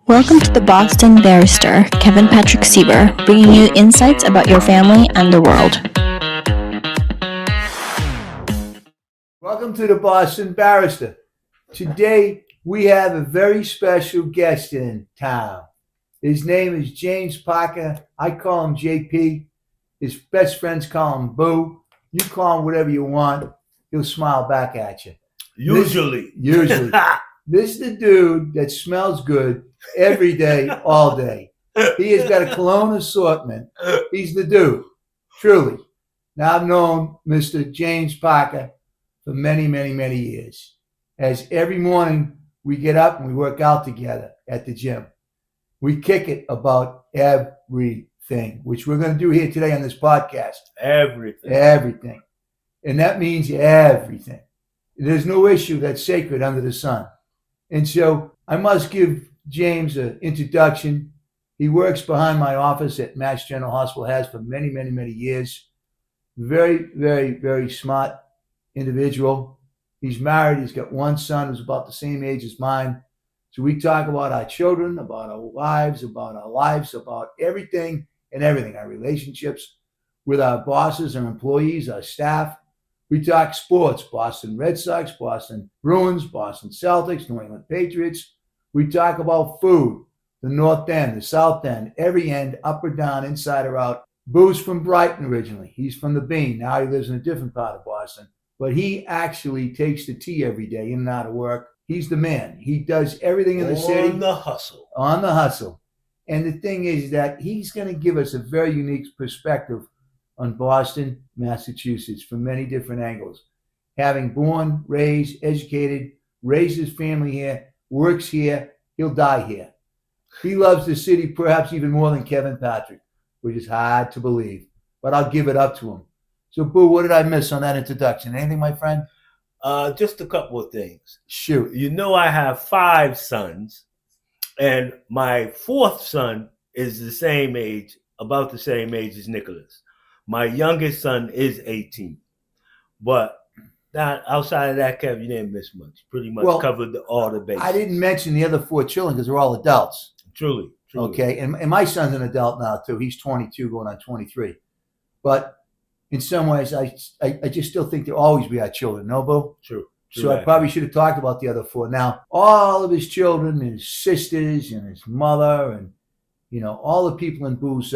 Welcome to the Boston Barrister, Kevin Patrick Sieber, bringing you insights about your family and the world. Welcome to the Boston Barrister. Today, we have a very special guest in town. His name is James Parker. I call him JP. His best friends call him Boo. You call him whatever you want. He'll smile back at you. Usually. This is the dude that smells good every day, all day. He has got a cologne assortment. He's the dude, truly. Now, I've known Mr. James Parker for many, many, many years. As every morning we get up and we work out together at the gym. We kick it about everything, which we're going to do here today on this podcast. Everything. And that means everything. There's no issue that's sacred under the sun. And so I must give James an introduction. He works behind my office at Mass General Hospital, has for many, many, many years. Very, very, very smart individual. He's married. He's got one son who's about the same age as mine. So we talk about our children, about our lives, about everything and everything, our relationships with our bosses, our employees, our staff. We talk sports, Boston Red Sox, Boston Bruins, Boston Celtics, New England Patriots. We talk about food, the North End, the South End, every end, up or down, inside or out. Boo's from Brighton originally. He's from the Bean. Now he lives in a different part of Boston. But he actually takes the tea every day in and out of work. He's the man. He does everything in the city. On the hustle. On the hustle. And the thing is that he's going to give us a very unique perspective on Boston, Massachusetts, from many different angles. Having born, raised, educated, raised his family here, works here, he'll die here. He loves the city perhaps even more than Kevin Patrick, which is hard to believe, but I'll give it up to him. So, Boo, what did I miss on that introduction? Anything, my friend? Just a couple of things. Shoot. You know, I have 5 sons, and my 4th son is the same age, about the same age as Nicholas. My youngest son is 18. But outside of that, Kev, you didn't miss much. Pretty much covered all the bases. I didn't mention the other 4 children because they're all adults. Truly. Okay, and my son's an adult now, too. He's 22 going on 23. But in some ways, I just still think there'll always be our children, no, Boo? True. So I probably should have talked about the other 4. Now, all of his children, his sisters, and his mother, and, you know, all the people in Boo's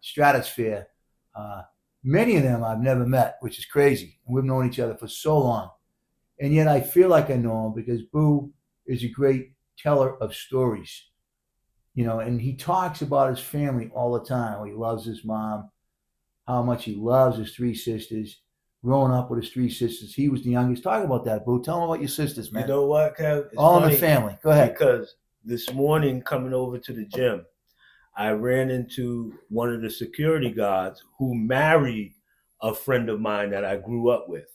stratosphere, many of them I've never met, which is crazy. We've known each other for so long. And yet I feel like I know him because Boo is a great teller of stories. You know, and he talks about his family all the time. He loves his mom, how much he loves his 3 sisters, growing up with his 3 sisters. He was the youngest. Talk about that, Boo. Tell him about your sisters, man. You know what, Kev? It's all in the family. Go ahead. Because this morning coming over to the gym, I ran into one of the security guards who married a friend of mine that I grew up with.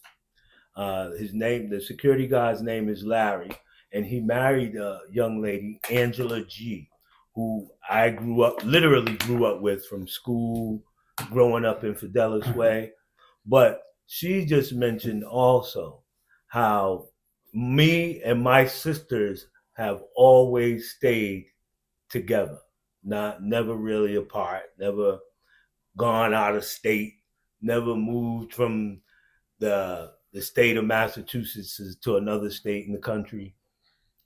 The security guard's name is Larry, and he married a young lady, Angela G., who I literally grew up with from school, growing up in Fidelis Way. But she just mentioned also how me and my sisters have always stayed together. Never really apart, never gone out of state, never moved from the state of Massachusetts to another state in the country.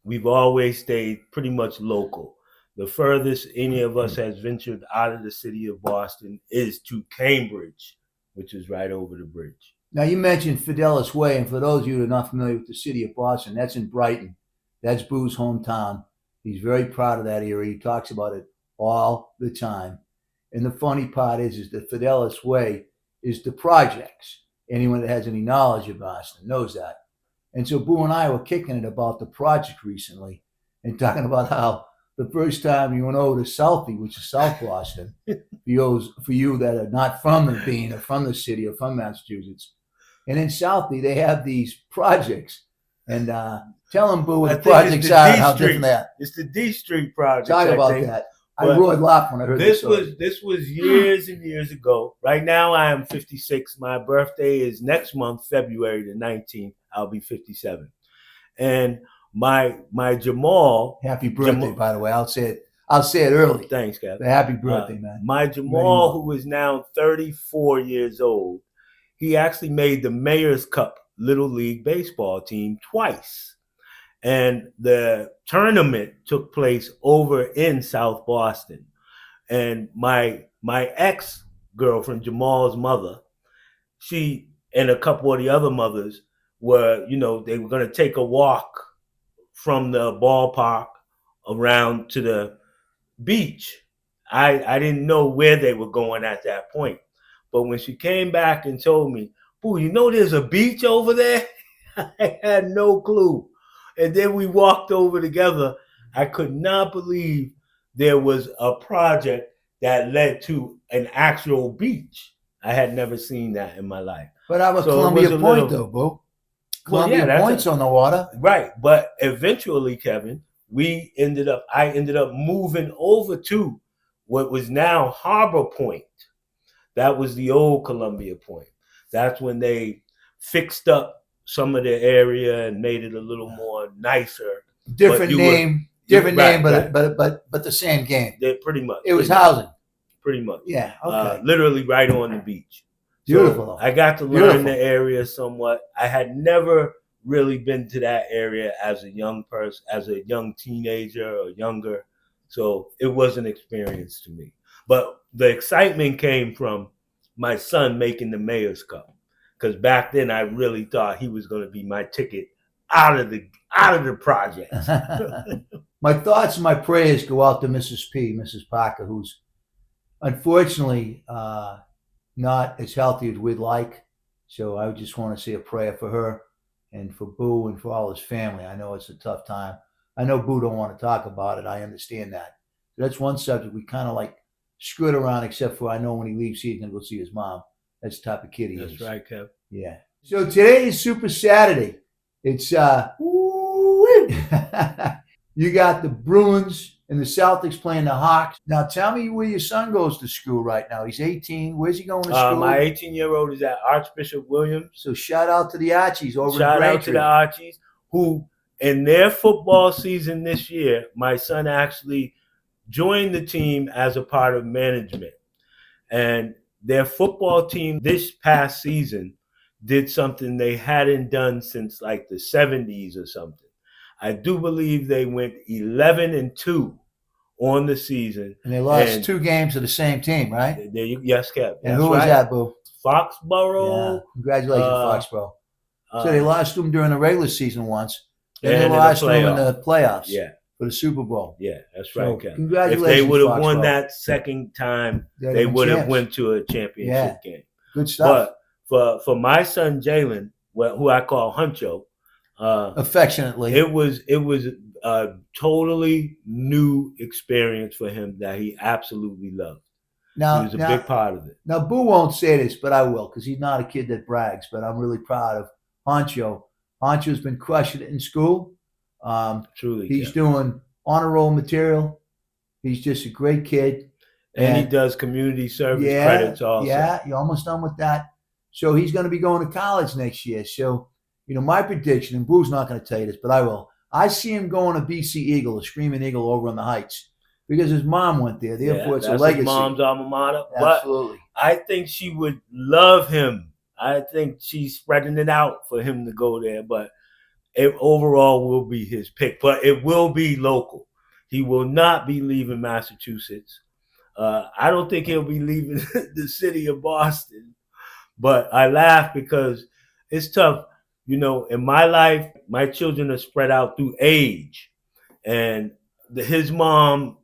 We've always stayed pretty much local. The furthest any of us has ventured out of the city of Boston is to Cambridge, which is right over the bridge. Now, you mentioned Fidelis Way, and for those of you who are not familiar with the city of Boston, that's in Brighton. That's Boo's hometown. He's very proud of that area. He talks about it all the time. And the funny part is that Fidelis Way is the projects. Anyone that has any knowledge of Boston knows that. And so Boo and I were kicking it about the project recently and talking about how the first time you went over to Southie, which is South Boston, for you that are not from the Bean or from the city or from Massachusetts, and in Southie they have these projects. And tell them, Boo, what the projects are and how different they are. It's the D Street project. Talk about that. I roared laugh when I heard this. This was years and years ago. Right now I am 56. My birthday is next month, February the 19th. I'll be 57. And my Jamal. Happy birthday, by the way. I'll say it I'll say it early. Thanks, Kev. Happy birthday, man. My Jamal, who is now 34 years old, he actually made the Mayor's Cup Little League baseball team twice. And the tournament took place over in South Boston. And my ex-girlfriend, Jamal's mother, she and a couple of the other mothers were, they were going to take a walk from the ballpark around to the beach. I didn't know where they were going at that point. But when she came back and told me, "Boo, there's a beach over there?" I had no clue. And then we walked over together. I could not believe there was a project that led to an actual beach. I had never seen that in my life. But I was Columbia Point, though, Boo. Columbia Point's on the water. Right. But eventually, Kevin, I ended up moving over to what was now Harbor Point. That was the old Columbia Point. That's when they fixed up some of the area and made it a little more nicer. Different name, but the same game. Pretty much. It was housing. Pretty much. Yeah. Okay. Literally right on the beach. Beautiful. So I got to learn the area somewhat. I had never really been to that area as a young person, as a young teenager or younger. So it was an experience to me. But the excitement came from my son making the Mayor's Cup. Because back then I really thought he was going to be my ticket out of the project. My thoughts and my prayers go out to Mrs. Parker, who's unfortunately not as healthy as we'd like. So I just want to say a prayer for her and for Boo and for all his family. I know it's a tough time. I know Boo don't want to talk about it. I understand that. So that's one subject we kind of like skirt around, except for I know when he leaves, he's going to go see his mom. That's the type of kid he is. That's right, Kev. Yeah. So today is Super Saturday. It's you got the Bruins and the Celtics playing the Hawks. Now tell me where your son goes to school right now. He's 18. Where's he going to school? My 18-year-old is at Archbishop Williams. So shout out to the Archies over in Braintree. Shout out to the Archies, who in their football season this year, my son actually joined the team as a part of management. And their football team this past season did something they hadn't done since like the 70s or something. I do believe they went 11-2 on the season. And they lost 2 games to the same team, right? Yes, Kev. And who was that, Boo? Foxborough. Yeah. Congratulations, Foxborough. So they lost them during the regular season once. Then they lost them in the playoffs. Yeah. For the Super Bowl. Yeah, that's right, Kev. Congratulations, if they would have Foxborough. won that second time, they would have went to a championship game. Good stuff. But for my son Jalen, who I call Huncho, affectionately, it was a totally new experience for him that he absolutely loved. Now, he was a big part of it. Now, Boo won't say this, but I will, because he's not a kid that brags. But I'm really proud of Honcho. Honcho's been crushing it in school. Truly, he's doing honor roll material. He's just a great kid, and he does community service credits also. Yeah, you're almost done with that. So he's going to be going to college next year. So, my prediction, and Boo's not going to tell you this, but I will. I see him going to BC Eagle, a Screaming Eagle over on the Heights, because his mom went there. Therefore, it's a legacy. His mom's alma mater. Absolutely. But I think she would love him. I think she's spreading it out for him to go there. But it overall will be his pick. But it will be local. He will not be leaving Massachusetts. I don't think he'll be leaving the city of Boston. But I laugh because it's tough. In my life, my children are spread out through age. And his mom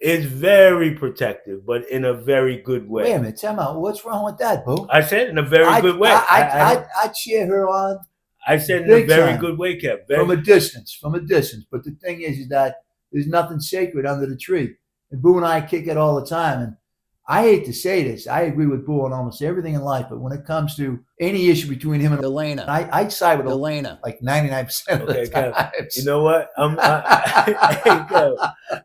is very protective, but in a very good way. Wait a minute, tell me, what's wrong with that, Boo? I said in a very good way. I cheer her on. I said in a very good way, Kev. From a distance. But the thing is that there's nothing sacred under the tree. And Boo and I kick it all the time. And I hate to say this. I agree with Boo on almost everything in life. But when it comes to any issue between him and Elena, I side with Elena like 99% of the time. You know what?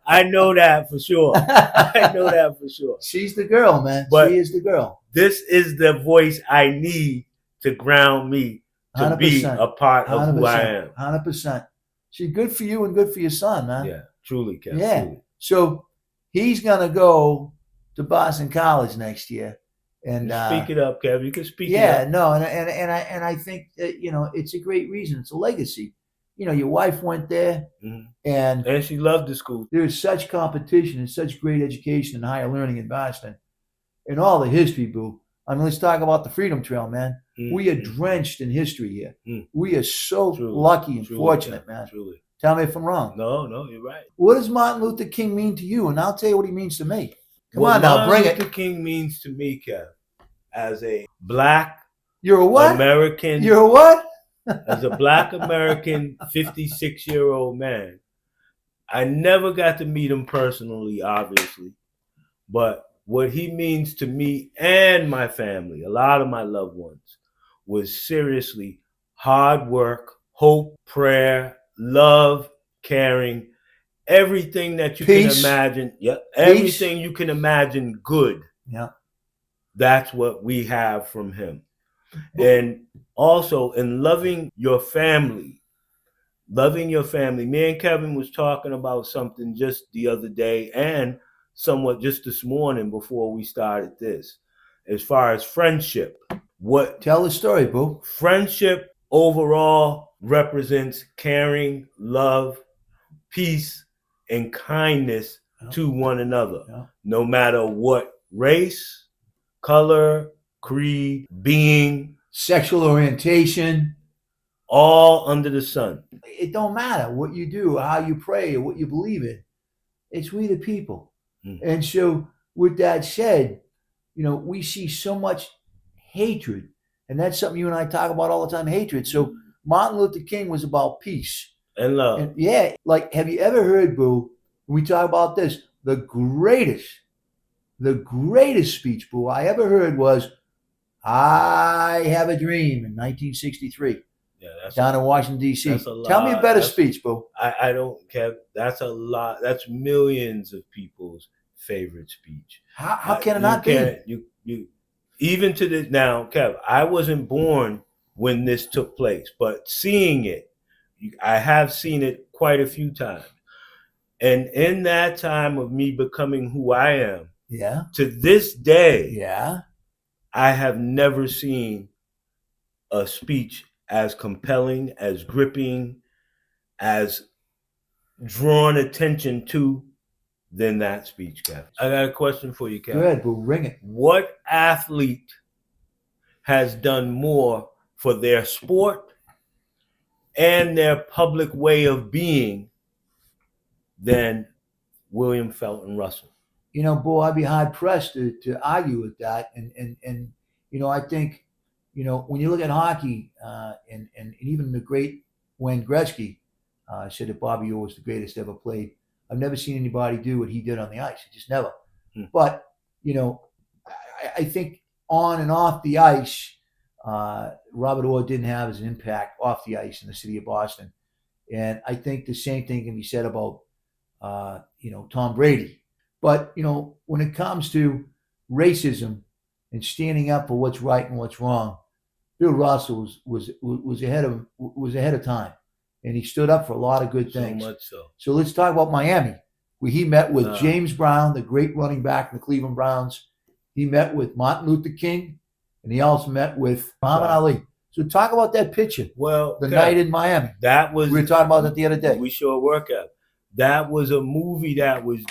I know that for sure. I know that for sure. She's the girl, man. She is the girl. This is the voice I need to ground me to 100%, be a part of who I am. 100%. She's good for you and good for your son, man. Yeah, truly, Kev. Yeah. Truly. So He's gonna go to Boston College next year, and Speak it up, Kev. You can speak it yeah, up. no, and I think that it's a great reason. It's a legacy. Your wife went there, And she loved the school. there's such competition and such great education and higher learning in Boston, and all the history, boo. I mean, let's talk about the Freedom Trail, man. We are drenched in history here. We are so lucky and fortunate, man. Truly. Tell me if I'm wrong. No, you're right. What does Martin Luther King mean to you? And I'll tell you what he means to me. Come What on now, bring Martin it. Luther King means to me, Kev, as a black You're a what? American. You're a what? As a black American 56-year-old man, I never got to meet him personally, obviously. But what he means to me and my family, a lot of my loved ones, was seriously hard work, hope, prayer, love, caring, everything that you Peace. can imagine. Yep, everything you can imagine good. Yeah. That's what we have from him. And also in loving your family. Me and Kevin was talking about something just the other day and somewhat just this morning before we started this. As far as friendship, Tell the story, boo. Friendship overall represents caring, love, peace, and kindness to one another, no matter what race, color, creed, being, sexual orientation, all under the sun. It don't matter what you do, how you pray, or what you believe in. It's we the people. And so with that said, we see so much hatred. And that's something you and I talk about all the time, hatred. So Martin Luther King was about peace. And love. And yeah, like, have you ever heard, boo, when we talk about this, the greatest speech, boo, I ever heard was, I Have a Dream in 1963. Yeah, down in Washington, D.C. Tell me a better speech, boo. I don't, Kev. That's a lot. That's millions of people's favorite speech. How can it not be? You even to this now, Kev. I wasn't born when this took place, but seeing it, I have seen it quite a few times. And in that time of me becoming who I am, to this day, I have never seen a speech as compelling, as gripping, as drawn attention to than that speech, Kev. I got a question for you, Kev. Go ahead, boo, ring it. What athlete has done more for their sport and their public way of being than William Felton Russell? Boo, I'd be hard pressed to argue with that. And I think, when you look at hockey, and even the great Wayne Gretzky said that Bobby Orr was the greatest ever played. I've never seen anybody do what he did on the ice. Just never. But, I think on and off the ice, Robert Orr didn't have as an impact off the ice in the city of Boston. And I think the same thing can be said about, Tom Brady. But, when it comes to racism and standing up for what's right and what's wrong, Bill Russell was ahead of time, and he stood up for a lot of good things. So much so. So let's talk about Miami, where he met with James Brown, the great running back in the Cleveland Browns. He met with Martin Luther King, and he also met with Muhammad Ali. So talk about that picture. Well, the night in Miami. We were talking about that the other day. We sure work out. That was a movie that was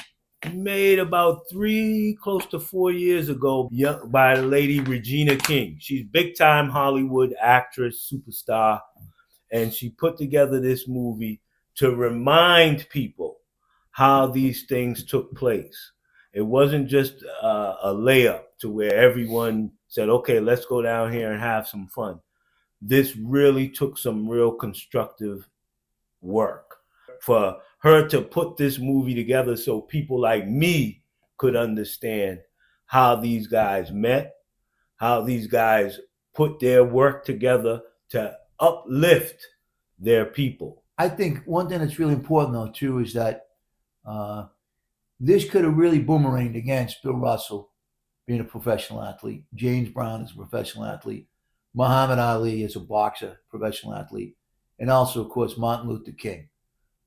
made about 3, close to 4 years ago by the lady Regina King. She's big time Hollywood actress, superstar. And she put together this movie to remind people how these things took place. It wasn't just a layup to where everyone said, okay, let's go down here and have some fun. This really took some real constructive work for her to put this movie together so people like me could understand how these guys met, how these guys put their work together to uplift their people. I think one thing that's really important, though, too, is that this could have really boomeranged against Bill Russell being a professional athlete, James Brown is a professional athlete, Muhammad Ali is a boxer, professional athlete, and also, of course, Martin Luther King.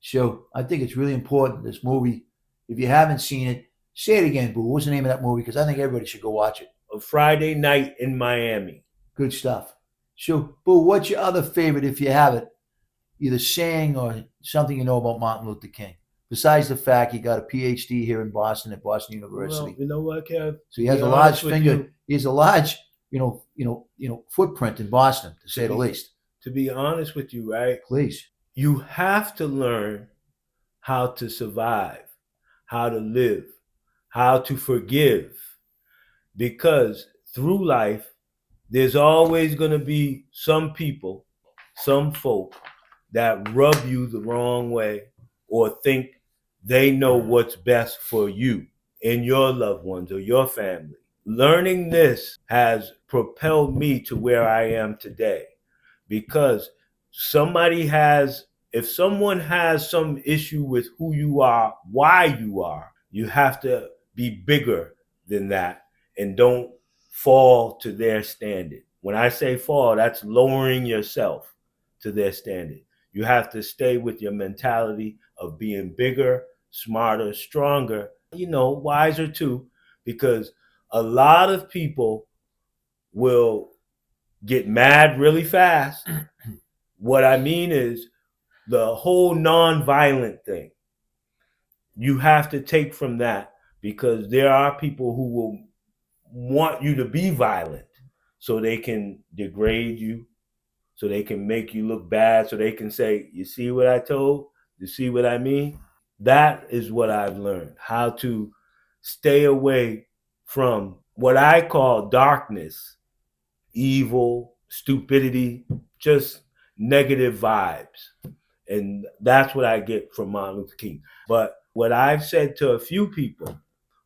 So I think it's really important, this movie. If you haven't seen it, Say it again, Boo. What's the name of that movie? Because I think everybody should go watch it. A Friday Night in Miami. Good stuff. So, Boo, what's your other favorite, if you have it, either saying or something you know about Martin Luther King? Besides the fact he got a PhD here in Boston at Boston University. Well, you know what, Kev? So he has a large finger. He has a large, footprint in Boston, to say the least. To be honest with you, right? Please. You have to learn how to survive, how to live, how to forgive. Because through life, there's always going to be some people, some folk that rub you the wrong way or think they know what's best for you and your loved ones or your family. Learning this has propelled me to where I am today, because if someone has some issue with who you are, why you are, you have to be bigger than that and don't fall to their standard. When I say fall, that's lowering yourself to their standard. You have to stay with your mentality of being bigger, smarter, stronger, wiser too, because a lot of people will get mad really fast. What I mean is the whole nonviolent thing. You have to take from that, because there are people who will want you to be violent so they can degrade you, so they can make you look bad, so they can say, you see what I told? You see what I mean? That is what I've learned, how to stay away from what I call darkness, evil, stupidity, just negative vibes. And that's what I get from Martin Luther King. But what I've said to a few people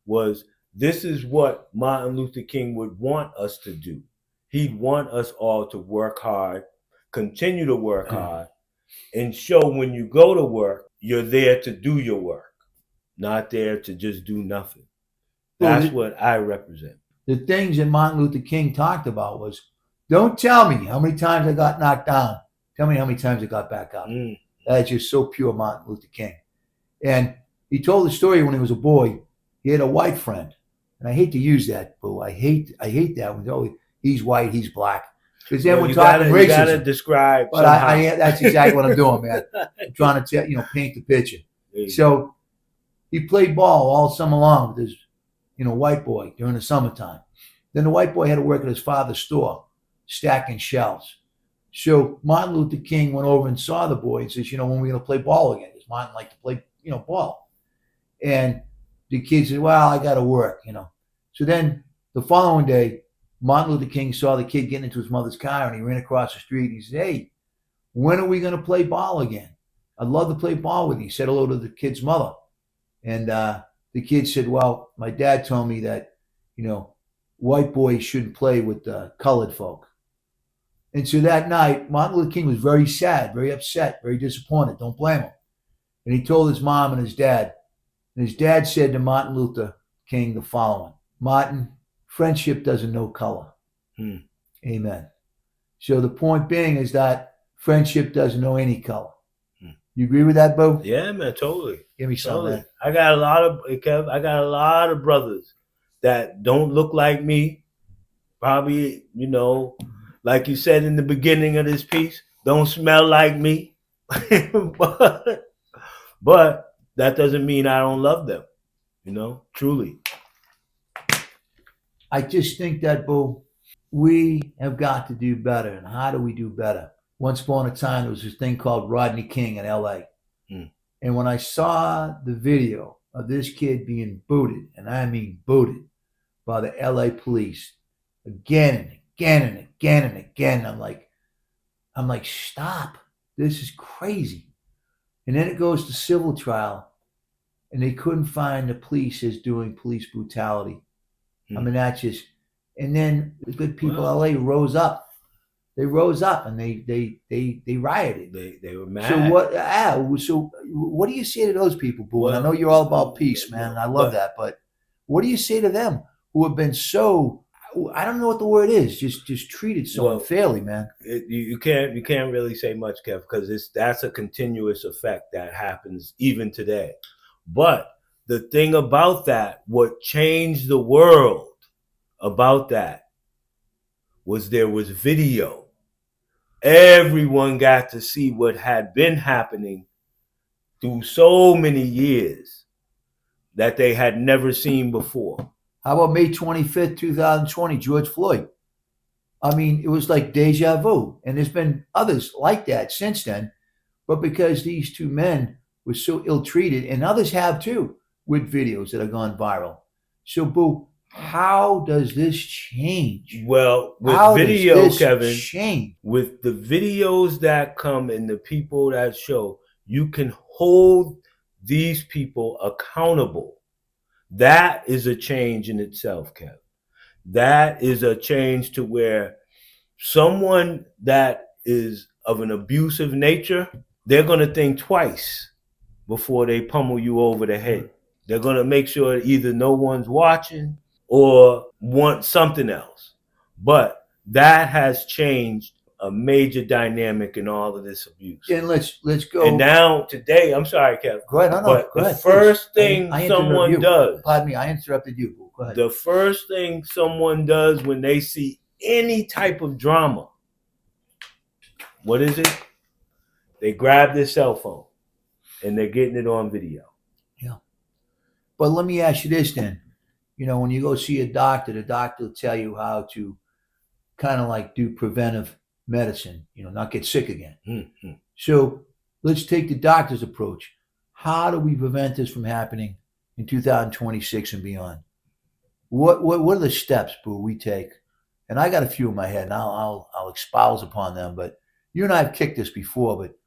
was, this is what Martin Luther King would want us to do. He'd want us all to work hard, continue to work hard, and show when you go to work, you're there to do your work, not there to just do nothing. That's what I represent. The things that Martin Luther King talked about was, don't tell me how many times I got knocked down. Tell me how many times I got back up. That's just so pure Martin Luther King. And he told the story when he was a boy. He had a white friend. And I hate to use that, but I hate that when he's white, he's black. Because then we're talking racism. You got to describe. But that's exactly what I'm doing, man. I'm trying to paint the picture. So he played ball all summer long with his white boy during the summertime. Then the white boy had to work at his father's store, stacking shelves. So Martin Luther King went over and saw the boy and says, when are we going to play ball again? Because Martin liked to play, ball. And the kid said, well, I got to work, So then the following day, Martin Luther King saw the kid getting into his mother's car, and he ran across the street. He said, hey, when are we going to play ball again? I'd love to play ball with you. He said hello to the kid's mother. And the kid said, well, my dad told me that, white boys shouldn't play with colored folk. And so that night, Martin Luther King was very sad, very upset, very disappointed. Don't blame him. And he told his mom and his dad. And his dad said to Martin Luther King the following: Martin, friendship doesn't know color. Amen. So the point being is that friendship doesn't know any color. You agree with that, Bo? Yeah, man, totally. Give me some, man. I got a lot of brothers that don't look like me. Probably, like you said in the beginning of this piece, don't smell like me. but that doesn't mean I don't love them, truly. I just think that, Bo, we have got to do better. And how do we do better? Once upon a time, there was this thing called Rodney King in L.A. And when I saw the video of this kid being booted, and I mean booted, by the L.A. police again and again and again and again, I'm like, stop. This is crazy. And then it goes to civil trial, and they couldn't find the police as doing police brutality. I mean, that's just, and then the good people of LA rose up. They rose up and they rioted. They were mad. So what do you say to those people, Boo? And I know you're all about peace, man, and I love that. But what do you say to them who have been so, I don't know what the word is, just treated so unfairly, man? You can't really say much, Kev, because that's a continuous effect that happens even today. But the thing about that, what changed the world about that, was there was video. Everyone got to see what had been happening through so many years that they had never seen before. How about May 25th, 2020, George Floyd? I mean, it was like deja vu. And there's been others like that since then. But because these two men were so ill-treated, and others have too, with videos that have gone viral. So, Boo, how does this change? Well, with How video, does this Kevin, change? with the videos that come and the people that show, you can hold these people accountable. That is a change in itself, Kev. That is a change to where someone that is of an abusive nature, they're going to think twice before they pummel you over the head. They're going to make sure either no one's watching or want something else. But that has changed a major dynamic in all of this abuse. And let's go. And now today, I'm sorry, Kevin. Go ahead. No, But go the ahead. first please. thing I interrupt someone you. does, Pardon me, I interrupted you. Boo. Go ahead. the first thing someone does when they see any type of drama, what is it? They grab their cell phone and they're getting it on video. Yeah. But let me ask you this then. You know, when you go see a doctor, the doctor will tell you how to kind of like do preventive medicine, you know, not get sick again. Mm-hmm. So let's take the doctor's approach. How do we prevent this from happening in 2026 and beyond? What are the steps, Boo, we take? And I got a few in my head, and I'll espouse upon them. But you and I have kicked this before. But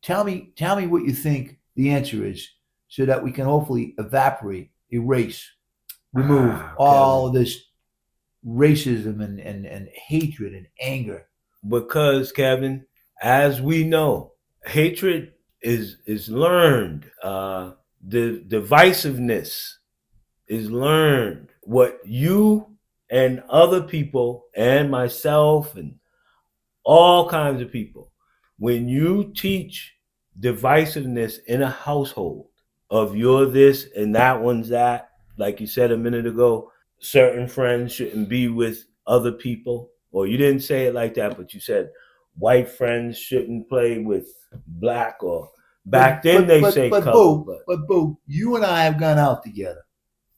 tell me what you think the answer is, so that we can hopefully erase, remove all of this racism and hatred and anger. Because, Kevin, as we know, hatred is learned. The divisiveness is learned. What you and other people and myself and all kinds of people, when you teach divisiveness in a household of you're this and that one's that, like you said a minute ago, certain friends shouldn't be with other people, or you didn't say it like that, but you said white friends shouldn't play with black, or back then they say color. But Boo, you and I have gone out together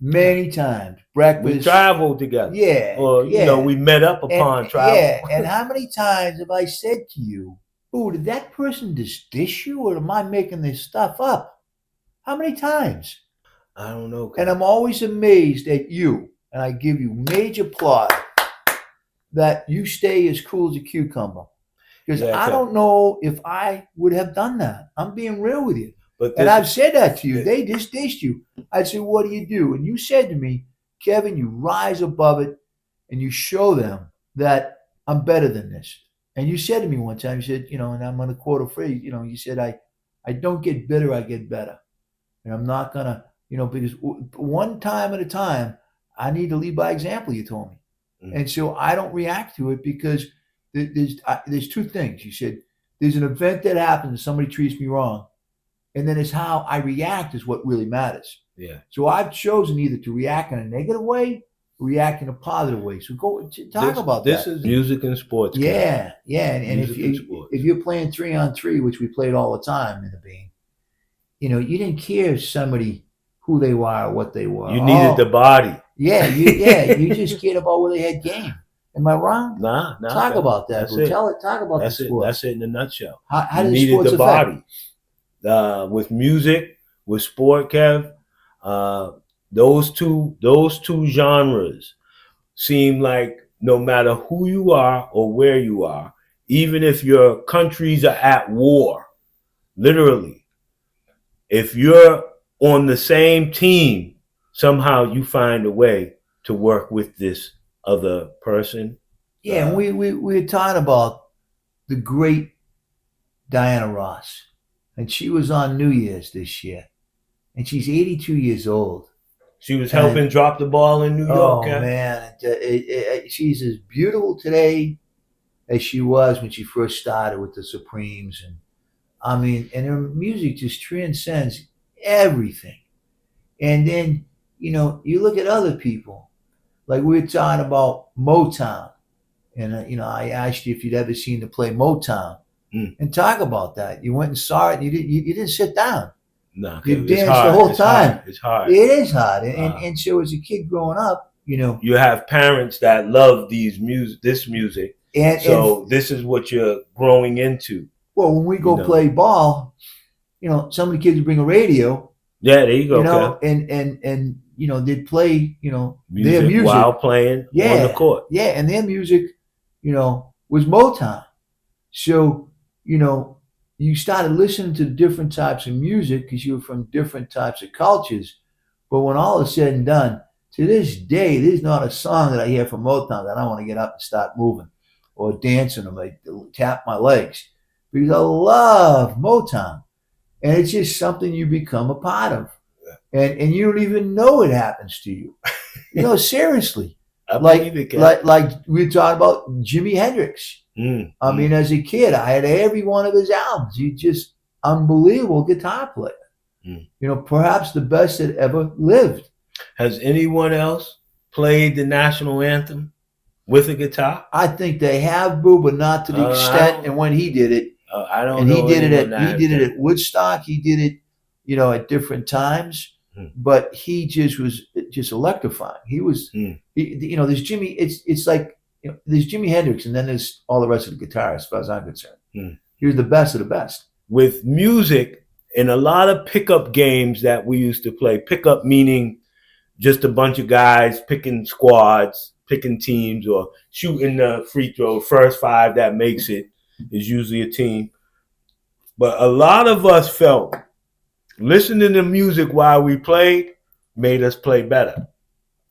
many times. Breakfast. We traveled together. Yeah. Or, yeah. you know, we met up upon travel. Yeah, and how many times have I said to you, Boo, did that person just dish you, or am I making this stuff up? How many times? I don't know. And I'm always amazed at you, and I give you major applause that you stay as cool as a cucumber. Because I don't know if I would have done that. I'm being real with you. And I've said that to you. They just dished you. I said, what do you do? And you said to me, Kevin, you rise above it and you show them that I'm better than this. And you said to me one time, you said, you know, and I'm going to quote a phrase, you know, you said, I don't get bitter, I get better. And I'm not going to, you know, because one time at a time, I need to lead by example, you told me. Mm-hmm. And so I don't react to it, because there's two things. You said, there's an event that happens and somebody treats me wrong. And then it's how I react is what really matters. Yeah. So I've chosen either to react in a negative way or react in a positive way. So talk about that. This is music and sports. Yeah. Yeah. And if you're playing 3-on-3, which we played all the time in the band, you know, you didn't care somebody who they were or what they were. You needed the body. Yeah. You just cared about whether they had game. Am I wrong? Nah. Talk about that. Talk about that's the sport. That's it in a nutshell. How you does needed sports the affect? body. With music, with sport, Kev, those two genres seem like no matter who you are or where you are, even if your countries are at war, literally, if you're on the same team, somehow you find a way to work with this other person. Yeah, and we were talking about the great Diana Ross, and she was on New Year's this year, and she's 82 years old. She was helping drop the ball in New York. Oh, man. She's as beautiful today as she was when she first started with the Supremes. And I mean, and her music just transcends everything. And then, you look at other people, like we were talking about Motown. And, I asked you if you'd ever seen the play Motown and talk about that. You went and saw it and you didn't sit down. No, You it's danced hard. the whole It's time. hard. It's hard. It is hard. And so as a kid growing up, you have parents that love this music. So this is what you're growing into. Well, when we go play ball, some of the kids would bring a radio. Yeah, there you go. And they'd play, music their music while playing on the court. Yeah, and their music, was Motown. So, you started listening to different types of music because you were from different types of cultures. But when all is said and done, to this day, there's not a song that I hear from Motown that I want to get up and start moving or dancing or like tap my legs, because I love Motown. And it's just something you become a part of. And you don't even know it happens to you. Seriously. Like we were talking about Jimi Hendrix. I mean, as a kid, I had every one of his albums. He's just unbelievable guitar player. Perhaps the best that ever lived. Has anyone else played the national anthem with a guitar? I think they have, Boo, but not to the extent. And when he did it, I don't and know. He did it at Woodstock. He did it, at different times. But he just was electrifying. He was, there's Jimmy. It's like there's Jimi Hendrix, and then there's all the rest of the guitarists. As far as I'm concerned, he was the best of the best. With music, in a lot of pickup games that we used to play, pickup meaning just a bunch of guys picking squads, picking teams, or shooting the free throw. First five that makes it is usually a team. But a lot of us felt listening to music while we played made us play better.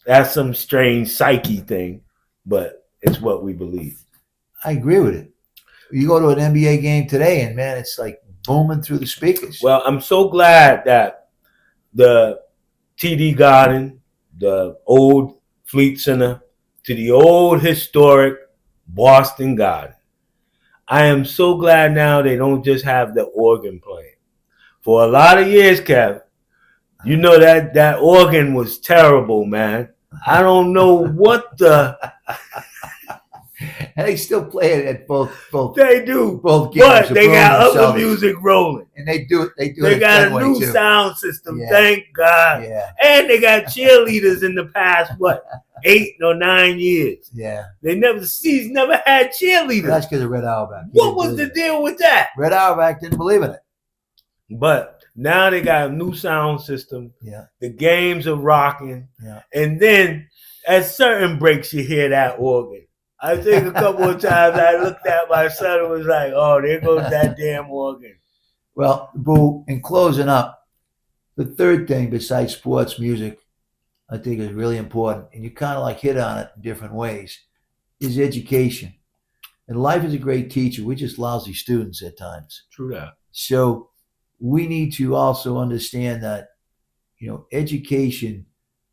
That's some strange psyche thing, but it's what we believe. I agree with it. You go to an NBA game today, and man, it's like booming through the speakers. Well, I'm so glad that the TD Garden, the old Fleet Center, to the old historic Boston Garden. I am so glad now they don't just have the organ playing. For a lot of years, Kev, that organ was terrible, man. I don't know what the... And they still play it at both. They do, both games. But they got other music rolling. And they do it. They got a new sound system. Yeah. Thank God. Yeah. And they got cheerleaders in the past 8 or 9 years. Yeah. Never had cheerleaders. That's because of Red Auerbach. What was the deal with that? Red Auerbach didn't believe in it. But now they got a new sound system. Yeah. The games are rocking. Yeah. And then at certain breaks you hear that organ. I think a couple of times I looked at my son and was like, oh, there goes that damn organ. Well, Boo, in closing up, the third thing besides sports music, I think is really important, and you kind of like hit on it in different ways, is education. And life is a great teacher. We're just lousy students at times. True that. So we need to also understand that, education,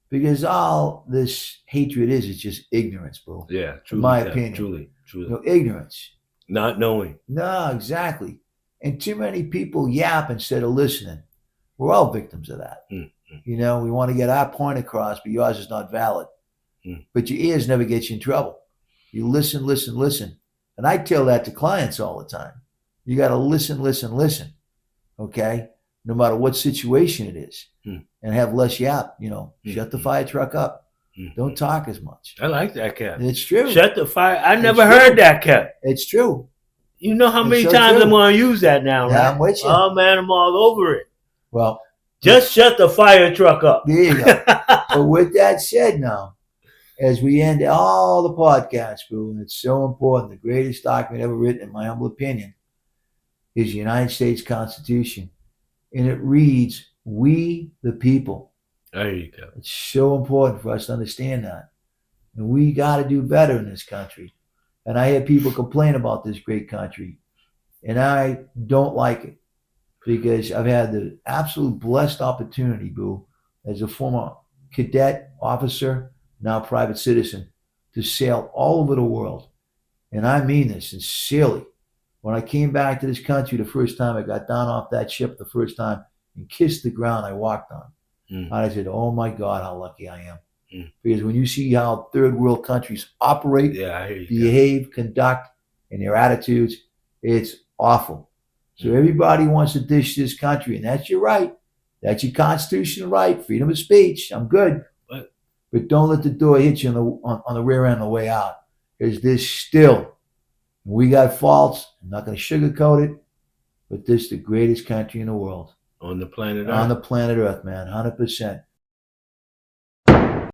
because all this hatred is just ignorance, Boo. Yeah, truly. In my opinion. Truly. Ignorance. Not knowing. No, exactly. And too many people yap instead of listening. We're all victims of that. Mm-hmm. We want to get our point across, but yours is not valid. But your ears never get you in trouble. You listen. And I tell that to clients all the time. You got to listen. Okay? No matter what situation it is. And have less yap, shut the fire truck up. Don't talk as much. I like that, Cap. It's true. Shut the fire. I never heard that, Cap. It's true. You know how many times I'm going to use that now, right? I'm with you. Oh, man, I'm all over it. Well, just shut the fire truck up. There you go. But with that said now, as we end all the podcasts, Boo, and it's so important, the greatest document ever written, in my humble opinion, is the United States Constitution. And it reads, "We the people." There you go. It's so important for us to understand that. And we got to do better in this country. And I hear people complain about this great country. And I don't like it, because I've had the absolute blessed opportunity, Boo, as a former cadet, officer, now private citizen, to sail all over the world. And I mean this sincerely. When I came back to this country the first time, I got down off that ship the first time and kissed the ground I walked on. Mm. I said, oh my God, how lucky I am. Mm. Because when you see how third world countries operate, Yeah, I hear you. behave, conduct, and their attitudes, it's awful. So Mm. everybody wants to dish this country, and that's your right. That's your constitutional right, freedom of speech. I'm good. But don't let the door hit you on the rear end on the way out. Because this still, we got faults. I'm not going to sugarcoat it, but this is the greatest country in the world. On the planet Earth. On the planet Earth, man, 100%.